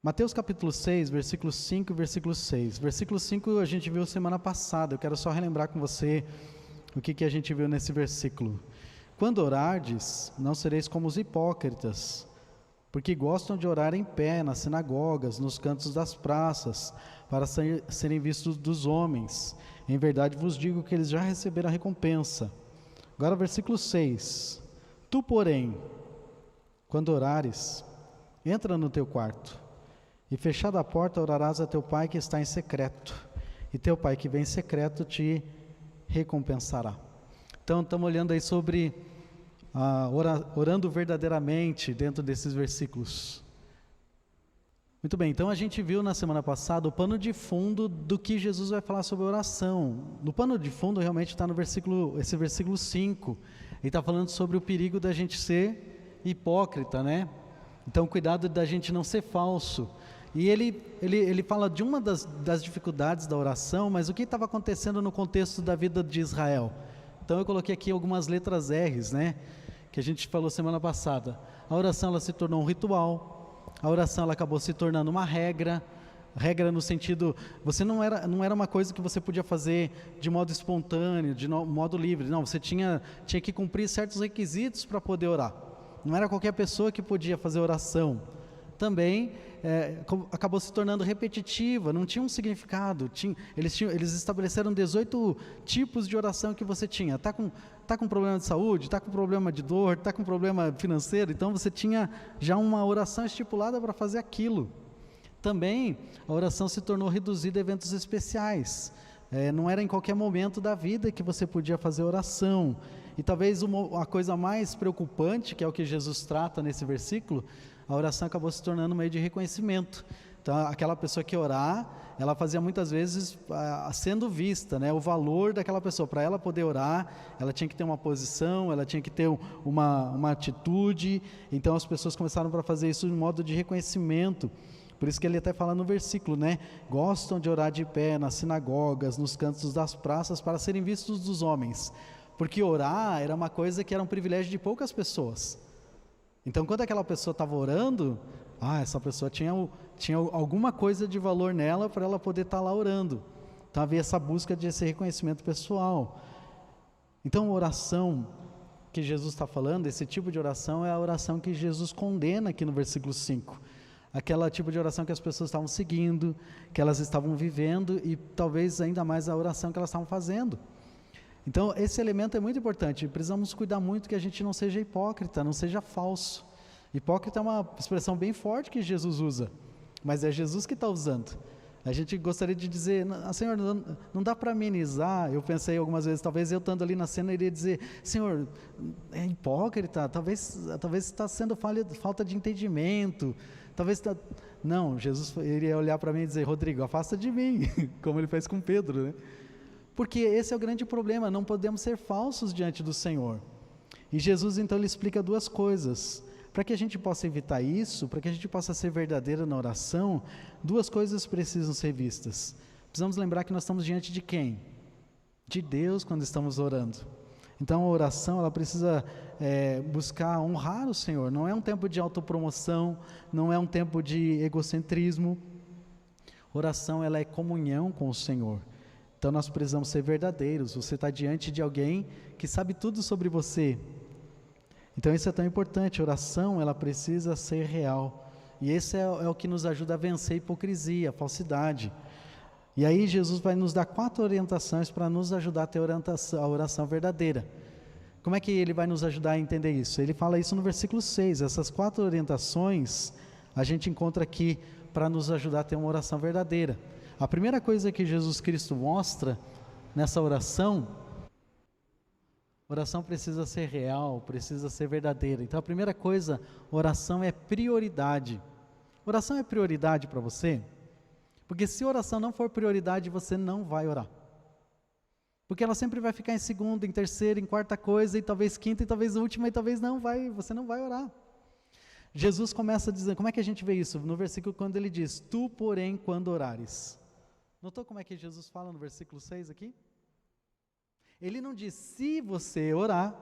Mateus capítulo 6, versículo 5 e versículo 6. Versículo 5 a gente viu semana passada, eu quero só relembrar com você o que a gente viu nesse versículo. Quando orardes, não sereis como os hipócritas, porque gostam de orar em pé, nas sinagogas, nos cantos das praças, para serem vistos dos homens. Em verdade vos digo que eles já receberam a recompensa. Agora versículo 6. Tu, porém, quando orares, entra no teu quarto, e fechada a porta orarás a teu pai que está em secreto, e teu pai que vem em secreto te recompensará. Então estamos olhando aí sobre orando verdadeiramente dentro desses versículos. Muito bem, então a gente viu na semana passada o pano de fundo do que Jesus vai falar sobre oração. No pano de fundo realmente está esse versículo 5, ele está falando sobre o perigo da gente ser hipócrita, né? Então cuidado da gente não ser falso. E ele fala de uma das dificuldades da oração, mas o que estava acontecendo no contexto da vida de Israel? Então eu coloquei aqui algumas letras R's, né? Que a gente falou semana passada. A oração ela se tornou um ritual, a oração ela acabou se tornando uma regra no sentido, você não era uma coisa que você podia fazer de modo espontâneo, de modo livre, não, você tinha que cumprir certos requisitos para poder orar, não era qualquer pessoa que podia fazer oração. Também acabou se tornando repetitiva, não tinha um significado, eles estabeleceram 18 tipos de oração que você tinha. Está com problema de saúde, está com problema de dor, está com problema financeiro, então você tinha já uma oração estipulada para fazer aquilo. Também a oração se tornou reduzida a eventos especiais, não era em qualquer momento da vida que você podia fazer oração. E talvez a coisa mais preocupante, que é o que Jesus trata nesse versículo, a oração acabou se tornando um meio de reconhecimento. Então aquela pessoa que orar, ela fazia muitas vezes sendo vista, né? O valor daquela pessoa, para ela poder orar, ela tinha que ter uma posição, ela tinha que ter uma atitude. Então as pessoas começaram a fazer isso de modo de reconhecimento. Por isso que ele até fala no versículo, né? Gostam de orar de pé nas sinagogas, nos cantos das praças, para serem vistos dos homens. Porque orar era uma coisa que era um privilégio de poucas pessoas. Então quando aquela pessoa estava orando, essa pessoa tinha alguma coisa de valor nela para ela poder estar lá orando. Então havia essa busca de esse reconhecimento pessoal. Então a oração que Jesus está falando, esse tipo de oração é a oração que Jesus condena aqui no versículo 5. Aquela tipo de oração que as pessoas estavam seguindo, que elas estavam vivendo e talvez ainda mais a oração que elas estavam fazendo. Então esse elemento é muito importante, precisamos cuidar muito que a gente não seja hipócrita, não seja falso. Hipócrita é uma expressão bem forte que Jesus usa, mas é Jesus que está usando. A gente gostaria de dizer, Senhor, não dá para amenizar. Eu pensei algumas vezes, talvez eu estando ali na cena iria dizer, Senhor, é hipócrita, talvez está sendo falta de entendimento, Não, Jesus iria olhar para mim e dizer, Rodrigo, afasta de mim, como ele fez com Pedro, né? Porque esse é o grande problema, não podemos ser falsos diante do Senhor. E Jesus então ele explica duas coisas. Para que a gente possa evitar isso, para que a gente possa ser verdadeiro na oração, duas coisas precisam ser vistas. Precisamos lembrar que nós estamos diante de quem? De Deus quando estamos orando. Então a oração ela precisa buscar honrar o Senhor. Não é um tempo de autopromoção, não é um tempo de egocentrismo. Oração ela é comunhão com o Senhor. Então nós precisamos ser verdadeiros. Você está diante de alguém que sabe tudo sobre você. Então isso é tão importante. A oração ela precisa ser real. E esse é o que nos ajuda a vencer a hipocrisia, a falsidade. E aí Jesus vai nos dar 4 orientações para nos ajudar a ter a oração verdadeira. Como é que ele vai nos ajudar a entender isso? Ele fala isso no versículo 6. Essas 4 orientações a gente encontra aqui para nos ajudar a ter uma oração verdadeira. A primeira coisa que Jesus Cristo mostra nessa oração precisa ser real, precisa ser verdadeira. Então a primeira coisa, oração é prioridade. Oração é prioridade para você? Porque se oração não for prioridade, você não vai orar. Porque ela sempre vai ficar em segunda, em terceira, em quarta coisa, e talvez quinta, e talvez última, e talvez você não vai orar. Jesus começa a dizer, como é que a gente vê isso? No versículo quando ele diz, tu porém quando orares. Notou como é que Jesus fala no versículo 6 aqui? Ele não diz se você orar,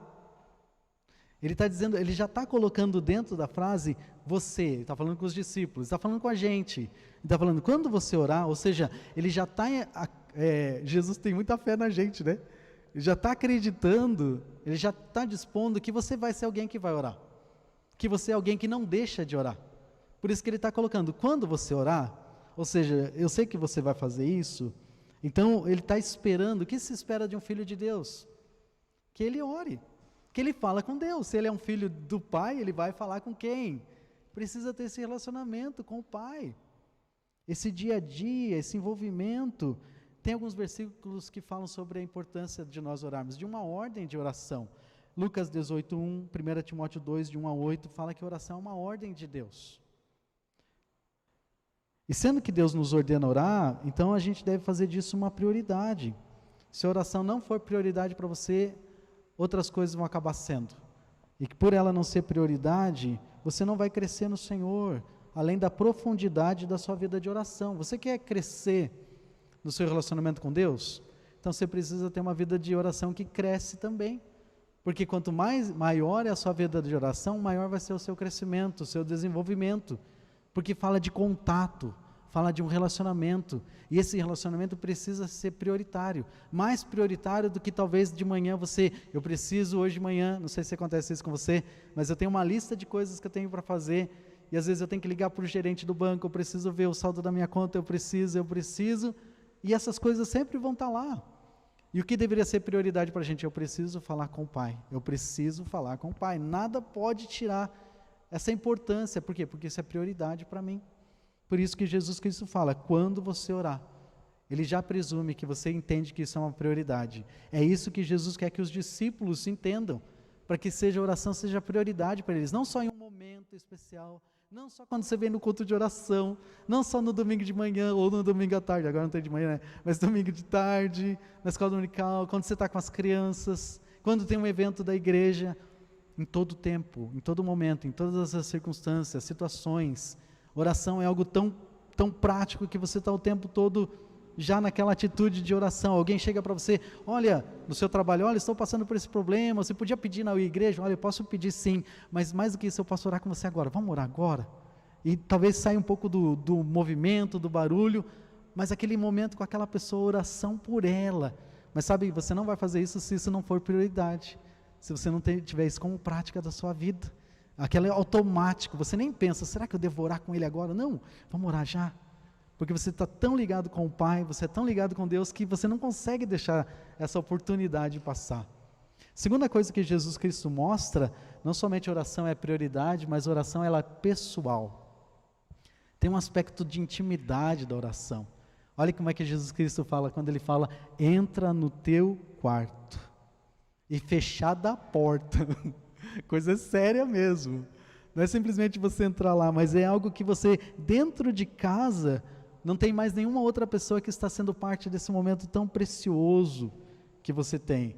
Ele está dizendo, ele já está colocando dentro da frase você, ele está falando com os discípulos, está falando com a gente, ele está falando, quando você orar, ou seja, ele já está, Jesus tem muita fé na gente, né? Ele já está acreditando, ele já está dispondo que você vai ser alguém que vai orar, que você é alguém que não deixa de orar. Por isso que ele está colocando, quando você orar, ou seja, eu sei que você vai fazer isso, então ele está esperando, o que se espera de um filho de Deus? Que ele ore, que ele fala com Deus. Se ele é um filho do Pai, ele vai falar com quem? Precisa ter esse relacionamento com o Pai, esse dia a dia, esse envolvimento. Tem alguns versículos que falam sobre a importância de nós orarmos, de uma ordem de oração. Lucas 18:1, 1 Timóteo 2, de 1 a 8, fala que a oração é uma ordem de Deus. E sendo que Deus nos ordena orar, então a gente deve fazer disso uma prioridade. Se a oração não for prioridade para você, outras coisas vão acabar sendo. E que por ela não ser prioridade, você não vai crescer no Senhor, além da profundidade da sua vida de oração. Você quer crescer no seu relacionamento com Deus? Então você precisa ter uma vida de oração que cresce também. Porque quanto maior é a sua vida de oração, maior vai ser o seu crescimento, o seu desenvolvimento. Porque fala de contato, fala de um relacionamento, e esse relacionamento precisa ser prioritário, mais prioritário do que talvez de manhã eu preciso hoje de manhã, não sei se acontece isso com você, mas eu tenho uma lista de coisas que eu tenho para fazer, e às vezes eu tenho que ligar para o gerente do banco, eu preciso ver o saldo da minha conta, eu preciso, e essas coisas sempre vão estar lá. E o que deveria ser prioridade para a gente? Eu preciso falar com o Pai, nada pode tirar essa importância. Por quê? Porque isso é prioridade para mim. Por isso que Jesus Cristo fala, quando você orar, ele já presume que você entende que isso é uma prioridade. É isso que Jesus quer que os discípulos entendam, para que a oração seja prioridade para eles, não só em um momento especial, não só quando você vem no culto de oração, não só no domingo de manhã ou no domingo à tarde, agora não tem de manhã, né? Mas domingo de tarde, na escola dominical, quando você está com as crianças, quando tem um evento da igreja, em todo tempo, em todo momento, em todas as circunstâncias, situações. Oração é algo tão prático que você está o tempo todo já naquela atitude de oração. Alguém chega para você, olha, no seu trabalho, olha, estou passando por esse problema, você podia pedir na igreja? Olha, eu posso pedir sim, mas mais do que isso, eu posso orar com você agora. Vamos orar agora? E talvez saia um pouco do movimento, do barulho, mas aquele momento com aquela pessoa, oração por ela. Mas sabe, você não vai fazer isso se isso não for prioridade. Se você não tiver isso como prática da sua vida, aquele é automático, você nem pensa, será que eu devo orar com ele agora? Não, vamos orar já, porque você está tão ligado com o Pai, você é tão ligado com Deus, que você não consegue deixar essa oportunidade passar. Segunda coisa que Jesus Cristo mostra, não somente a oração é prioridade, mas a oração ela é pessoal, tem um aspecto de intimidade da oração. Olha como é que Jesus Cristo fala, quando ele fala, entra no teu quarto, e fechada a porta, coisa séria mesmo, não é simplesmente você entrar lá, mas é algo que você, dentro de casa, não tem mais nenhuma outra pessoa que está sendo parte desse momento tão precioso que você tem.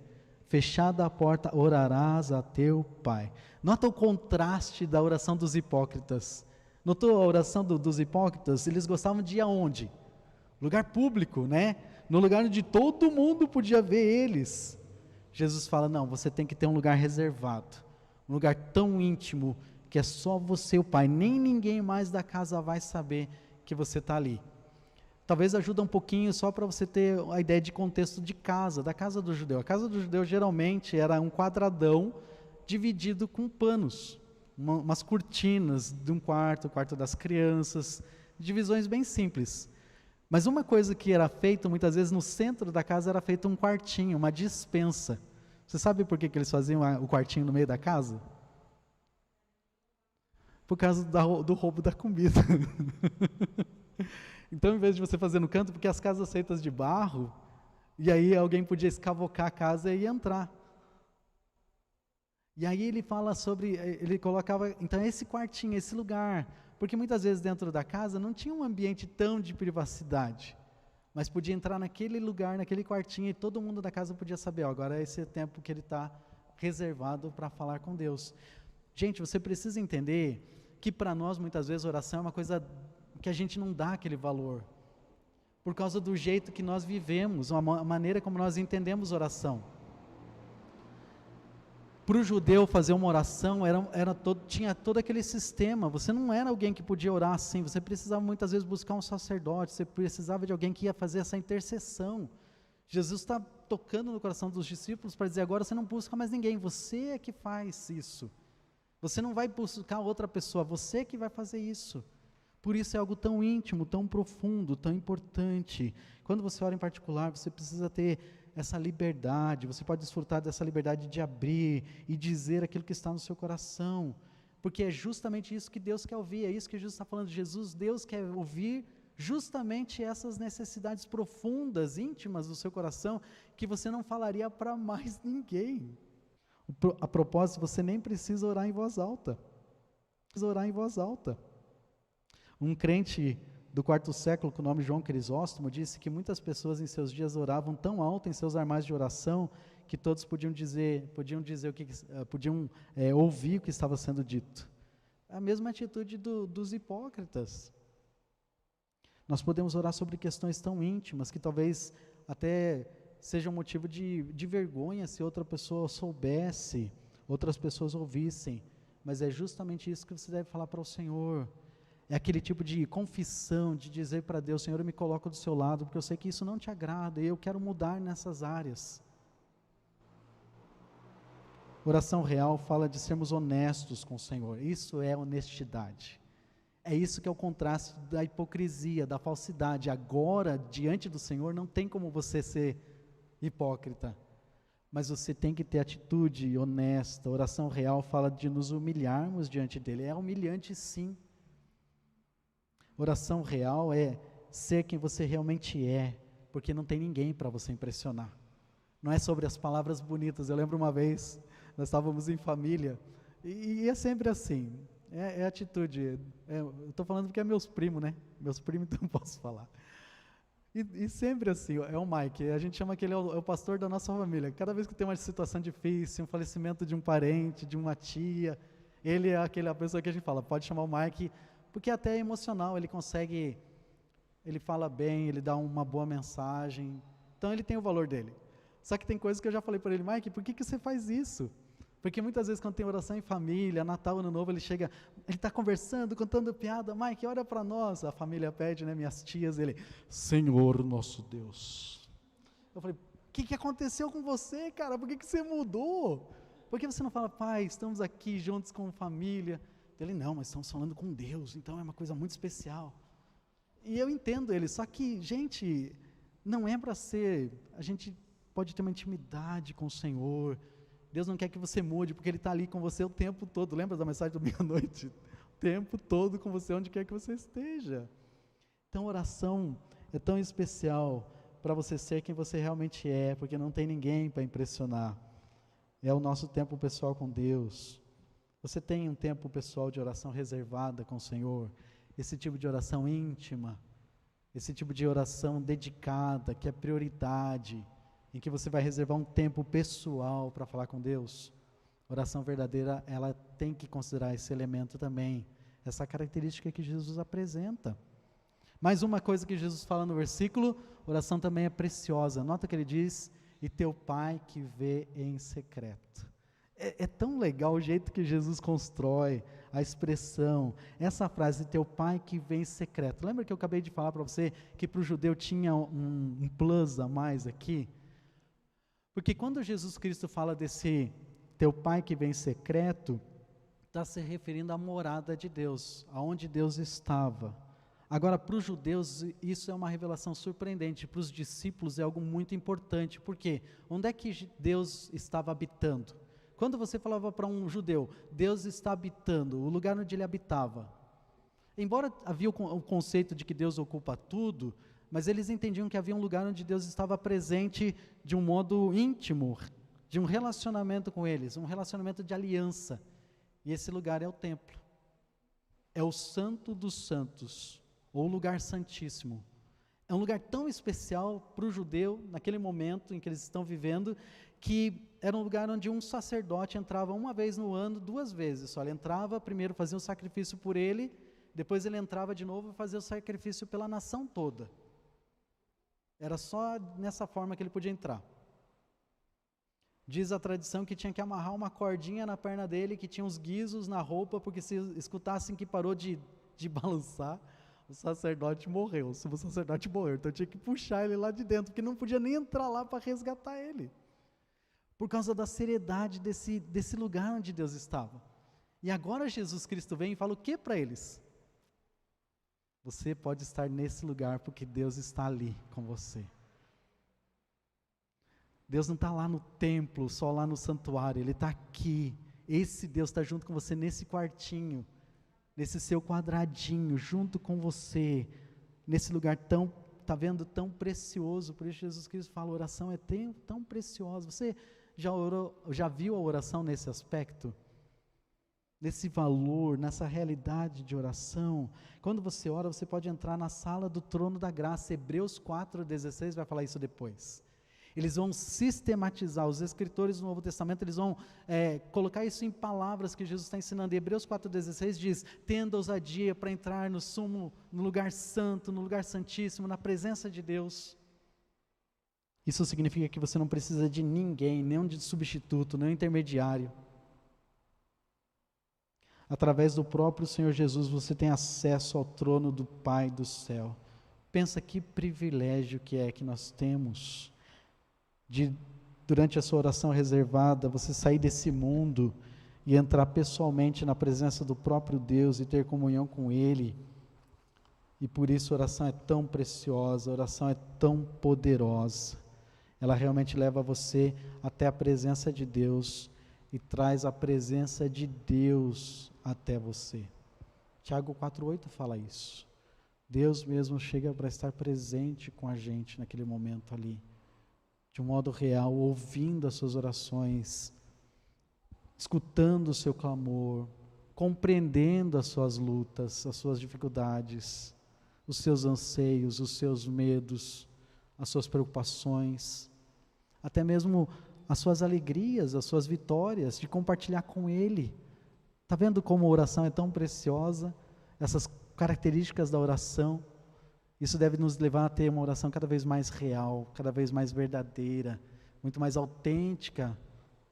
Fechada a porta, orarás a teu Pai. Nota o contraste da oração dos hipócritas. Notou a oração dos hipócritas? Eles gostavam de ir aonde? Lugar público, né? No lugar onde todo mundo podia ver eles. Jesus fala, não, você tem que ter um lugar reservado, um lugar tão íntimo, que é só você e o Pai, nem ninguém mais da casa vai saber que você está ali. Talvez ajude um pouquinho só para você ter a ideia de contexto de casa, da casa do judeu. A casa do judeu geralmente era um quadradão dividido com panos, umas cortinas de um quarto, o quarto das crianças, divisões bem simples. Mas uma coisa que era feita muitas vezes no centro da casa era feito um quartinho, uma despensa. Você sabe por que eles faziam o quartinho no meio da casa? Por causa do roubo da comida. Então, em vez de você fazer no canto, porque as casas feitas de barro, e aí alguém podia escavocar a casa e entrar. E aí ele fala ele colocava, então esse quartinho, esse lugar, porque muitas vezes dentro da casa não tinha um ambiente tão de privacidade, mas podia entrar naquele lugar, naquele quartinho, e todo mundo da casa podia saber, agora é esse tempo que ele está reservado para falar com Deus. Gente, você precisa entender que para nós muitas vezes oração é uma coisa que a gente não dá aquele valor, por causa do jeito que nós vivemos, a maneira como nós entendemos oração. Para o judeu fazer uma oração, tinha todo aquele sistema. Você não era alguém que podia orar assim, você precisava muitas vezes buscar um sacerdote, você precisava de alguém que ia fazer essa intercessão. Jesus está tocando no coração dos discípulos para dizer: agora você não busca mais ninguém, você é que faz isso. Você não vai buscar outra pessoa, você é que vai fazer isso. Por isso é algo tão íntimo, tão profundo, tão importante. Quando você ora em particular, você precisa ter essa liberdade, você pode desfrutar dessa liberdade de abrir e dizer aquilo que está no seu coração, porque é justamente isso que Deus quer ouvir, é isso que Jesus está falando. Deus quer ouvir justamente essas necessidades profundas, íntimas do seu coração, que você não falaria para mais ninguém. A propósito, você nem precisa orar em voz alta. Um crente do quarto século, com o nome João Crisóstomo, disse que muitas pessoas em seus dias oravam tão alto em seus armários de oração que todos podiam ouvir o que estava sendo dito. A mesma atitude dos hipócritas. Nós podemos orar sobre questões tão íntimas que talvez até seja um motivo de vergonha se outra pessoa soubesse, outras pessoas ouvissem, mas é justamente isso que você deve falar para o Senhor. É aquele tipo de confissão, de dizer para Deus: Senhor, eu me coloco do seu lado, porque eu sei que isso não te agrada, e eu quero mudar nessas áreas. Oração real fala de sermos honestos com o Senhor, isso é honestidade. É isso que é o contraste da hipocrisia, da falsidade. Agora, diante do Senhor, não tem como você ser hipócrita, mas você tem que ter atitude honesta. A oração real fala de nos humilharmos diante dEle, é humilhante sim. Oração real é ser quem você realmente é, porque não tem ninguém para você impressionar. Não é sobre as palavras bonitas. Eu lembro uma vez, nós estávamos em família, e é sempre assim, é atitude. Eu estou falando porque é meus primos, né? Meus primos, então posso falar. E sempre assim, é o Mike, a gente chama que ele é o pastor da nossa família. Cada vez que tem uma situação difícil, um falecimento de um parente, de uma tia, ele é aquela pessoa que a gente fala, pode chamar o Mike, porque até é emocional, ele fala bem, ele dá uma boa mensagem, então ele tem o valor dele. Só que tem coisas que eu já falei para ele: Mike, por que você faz isso? Porque muitas vezes quando tem oração em família, Natal, Ano Novo, ele está conversando, contando piada: Mike, ora para nós. A família pede, né, minhas tias, ele: Senhor nosso Deus. Eu falei: o que aconteceu com você, cara? Por que você mudou? Por que você não fala: Pai, estamos aqui juntos com família? Ele: não, mas estamos falando com Deus, então é uma coisa muito especial. E eu entendo ele, só que, gente, não é para ser, a gente pode ter uma intimidade com o Senhor. Deus não quer que você mude, porque Ele está ali com você o tempo todo. Lembra da mensagem do meia-noite? O tempo todo com você, onde quer que você esteja. Então, oração é tão especial para você ser quem você realmente é, porque não tem ninguém para impressionar. É o nosso tempo pessoal com Deus. Você tem um tempo pessoal de oração reservada com o Senhor? Esse tipo de oração íntima, esse tipo de oração dedicada, que é prioridade, em que você vai reservar um tempo pessoal para falar com Deus. Oração verdadeira, ela tem que considerar esse elemento também, essa característica que Jesus apresenta. Mais uma coisa que Jesus fala no versículo: oração também é preciosa. Nota que ele diz: e teu Pai que vê em secreto. É tão legal o jeito que Jesus constrói a expressão, essa frase: teu Pai que vê em secreto. Lembra que eu acabei de falar para você que para o judeu tinha um plus a mais aqui? Porque quando Jesus Cristo fala desse teu Pai que vem em secreto, está se referindo à morada de Deus, aonde Deus estava. Agora, para os judeus, isso é uma revelação surpreendente, para os discípulos é algo muito importante. Por quê? Onde é que Deus estava habitando? Quando você falava para um judeu: Deus está habitando, o lugar onde Ele habitava, embora havia o conceito de que Deus ocupa tudo, mas eles entendiam que havia um lugar onde Deus estava presente de um modo íntimo, de um relacionamento com eles, um relacionamento de aliança, e esse lugar é o templo, é o Santo dos Santos, ou o lugar santíssimo. É um lugar tão especial para o judeu, naquele momento em que eles estão vivendo, que era um lugar onde um sacerdote entrava uma vez no ano, 2 vezes só. Ele entrava, primeiro fazia um sacrifício por ele, depois ele entrava de novo e fazia o sacrifício pela nação toda. Era só nessa forma que ele podia entrar. Diz a tradição que tinha que amarrar uma cordinha na perna dele, que tinha uns guizos na roupa, porque se escutassem que parou de balançar, o sacerdote morreu. O sacerdote morreu, então tinha que puxar ele lá de dentro, porque não podia nem entrar lá para resgatar ele. Por causa da seriedade desse lugar onde Deus estava. E agora Jesus Cristo vem e fala o que para eles? Você pode estar nesse lugar porque Deus está ali com você. Deus não está lá no templo, só lá no santuário, Ele está aqui. Esse Deus está junto com você nesse quartinho, nesse seu quadradinho, junto com você, nesse lugar tão, está vendo, tão precioso. Por isso Jesus Cristo fala, a oração é tão preciosa. Você já viu a oração nesse aspecto? Nesse valor, nessa realidade de oração? Quando você ora, você pode entrar na sala do trono da graça. Hebreus 4,16 vai falar isso depois. Eles vão sistematizar, os escritores do Novo Testamento, eles vão colocar isso em palavras que Jesus está ensinando. E Hebreus 4,16 diz, tendo ousadia para entrar no lugar santo, no lugar santíssimo, na presença de Deus. Isso significa que você não precisa de ninguém, nem de substituto, nem intermediário. Através do próprio Senhor Jesus, você tem acesso ao trono do Pai do céu. Pensa que privilégio que é que nós temos de, durante a sua oração reservada, você sair desse mundo e entrar pessoalmente na presença do próprio Deus e ter comunhão com Ele. E por isso a oração é tão preciosa, a oração é tão poderosa. Ela realmente leva você até a presença de Deus e traz a presença de Deus até você. Tiago 4,8 fala isso. Deus mesmo chega para estar presente com a gente naquele momento ali, de um modo real, ouvindo as suas orações, escutando o seu clamor, compreendendo as suas lutas, as suas dificuldades, os seus anseios, os seus medos, as suas preocupações, até mesmo as suas alegrias, as suas vitórias, de compartilhar com Ele. Está vendo como a oração é tão preciosa? Essas características da oração, isso deve nos levar a ter uma oração cada vez mais real, cada vez mais verdadeira, muito mais autêntica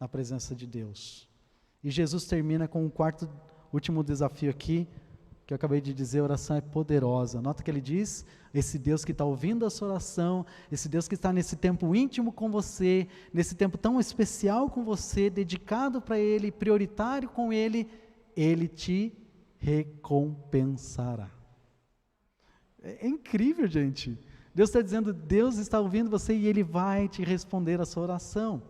na presença de Deus. E Jesus termina com um último desafio aqui, que eu acabei de dizer, a oração é poderosa. Nota que ele diz, esse Deus que está ouvindo a sua oração, esse Deus que está nesse tempo íntimo com você, nesse tempo tão especial com você, dedicado para Ele, prioritário com Ele, Ele te recompensará. É incrível, gente. Deus está dizendo, Deus está ouvindo você e Ele vai te responder a sua oração.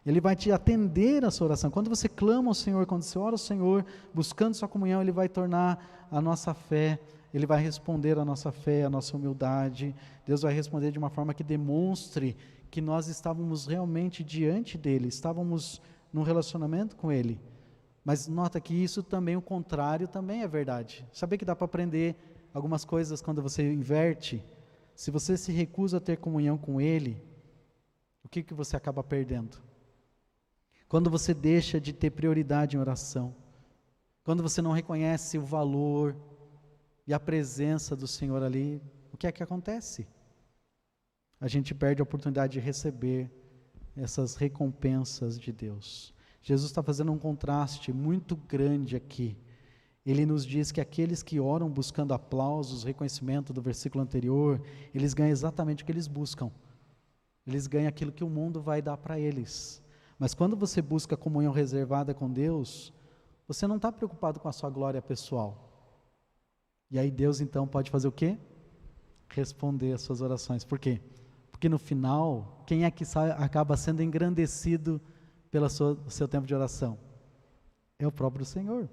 Ele vai te atender a sua oração. Quando você clama ao Senhor, quando você ora ao Senhor, buscando sua comunhão, Ele vai tornar a nossa fé, Ele vai responder a nossa fé, a nossa humildade. Deus vai responder de uma forma que demonstre que nós estávamos realmente diante dEle, estávamos num relacionamento com Ele. Mas nota que isso também, o contrário, também é verdade. Saber que dá para aprender algumas coisas quando você inverte. Se você se recusa a ter comunhão com Ele, o que você acaba perdendo? Quando você deixa de ter prioridade em oração, quando você não reconhece o valor e a presença do Senhor ali, o que é que acontece? A gente perde a oportunidade de receber essas recompensas de Deus. Jesus está fazendo um contraste muito grande aqui. Ele nos diz que aqueles que oram buscando aplausos, reconhecimento do versículo anterior, eles ganham exatamente o que eles buscam. Eles ganham aquilo que o mundo vai dar para eles. Mas quando você busca comunhão reservada com Deus, você não está preocupado com a sua glória pessoal. E aí Deus então pode fazer o quê? Responder as suas orações. Por quê? Porque no final, quem é que acaba sendo engrandecido pelo seu tempo de oração? É o próprio Senhor.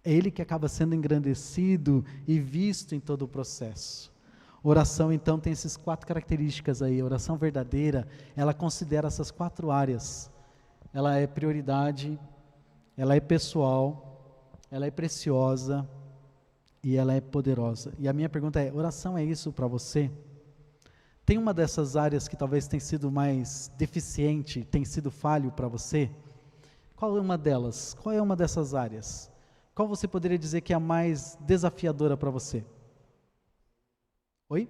É Ele que acaba sendo engrandecido e visto em todo o processo. Oração, então, tem essas 4 características aí. A oração verdadeira, ela considera essas 4 áreas. Ela é prioridade, ela é pessoal, ela é preciosa e ela é poderosa. E a minha pergunta é, oração é isso para você? Tem uma dessas áreas que talvez tenha sido mais deficiente, tem sido falho para você? Qual é uma delas? Qual é uma dessas áreas? Qual você poderia dizer que é a mais desafiadora para você? Oi?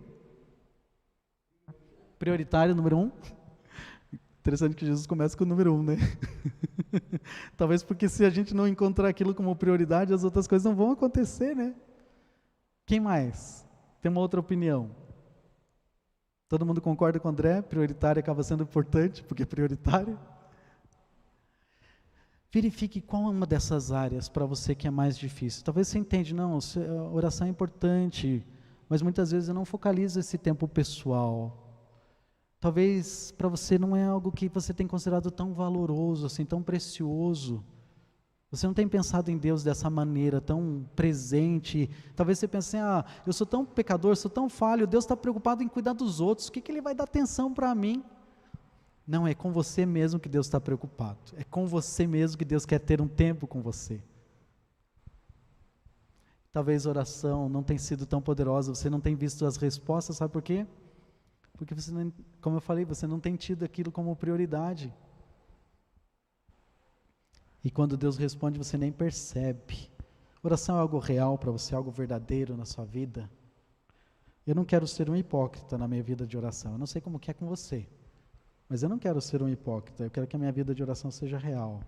Prioritário, número 1? Interessante que Jesus começa com o número 1, né? Talvez porque se a gente não encontrar aquilo como prioridade, as outras coisas não vão acontecer, né? Quem mais? Tem uma outra opinião? Todo mundo concorda com o André? Prioritário acaba sendo importante, porque é prioritário. Verifique qual é uma dessas áreas para você que é mais difícil. Talvez você entenda, não, a oração é importante, mas muitas vezes eu não focalizo esse tempo pessoal. Talvez para você não é algo que você tem considerado tão valoroso, assim, tão precioso. Você não tem pensado em Deus dessa maneira, tão presente. Talvez você pense assim, eu sou tão pecador, sou tão falho, Deus está preocupado em cuidar dos outros, o que Ele vai dar atenção para mim? Não, é com você mesmo que Deus está preocupado. É com você mesmo que Deus quer ter um tempo com você. Talvez a oração não tenha sido tão poderosa, você não tem visto as respostas, sabe por quê? Porque você não, como eu falei, você não tem tido aquilo como prioridade. E quando Deus responde, você nem percebe. Oração é algo real para você, algo verdadeiro na sua vida. Eu não quero ser um hipócrita na minha vida de oração. Eu não sei como que é com você, mas eu não quero ser um hipócrita. Eu quero que a minha vida de oração seja real,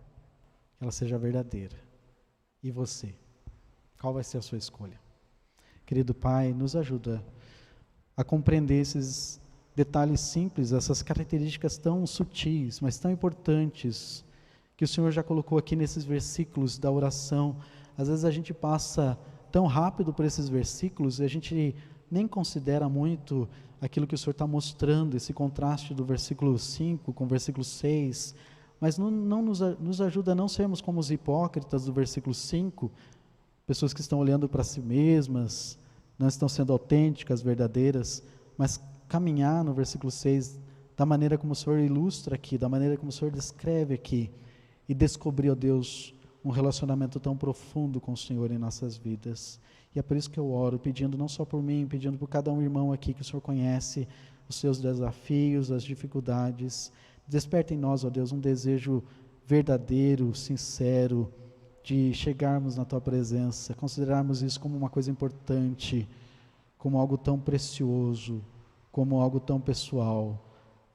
que ela seja verdadeira. E você? Qual vai ser a sua escolha? Querido Pai, nos ajuda a compreender esses detalhes simples, essas características tão sutis, mas tão importantes, que o Senhor já colocou aqui nesses versículos da oração. Às vezes a gente passa tão rápido por esses versículos e a gente nem considera muito aquilo que o Senhor está mostrando, esse contraste do versículo 5 com o versículo 6, mas não nos ajuda a não sermos como os hipócritas do versículo 5, pessoas que estão olhando para si mesmas, não estão sendo autênticas, verdadeiras, mas caminhar no versículo 6, da maneira como o Senhor ilustra aqui, da maneira como o Senhor descreve aqui, e descobrir, ó Deus, um relacionamento tão profundo com o Senhor em nossas vidas. E é por isso que eu oro, pedindo não só por mim, pedindo por cada um irmão aqui que o Senhor conhece, os seus desafios, as dificuldades. Desperta em nós, ó Deus, um desejo verdadeiro, sincero, de chegarmos na Tua presença, considerarmos isso como uma coisa importante, como algo tão precioso, como algo tão pessoal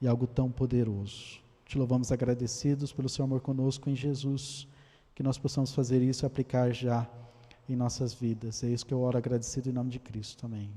e algo tão poderoso. Te louvamos agradecidos pelo Seu amor conosco em Jesus, que nós possamos fazer isso e aplicar já em nossas vidas. É isso que eu oro agradecido em nome de Cristo. Amém.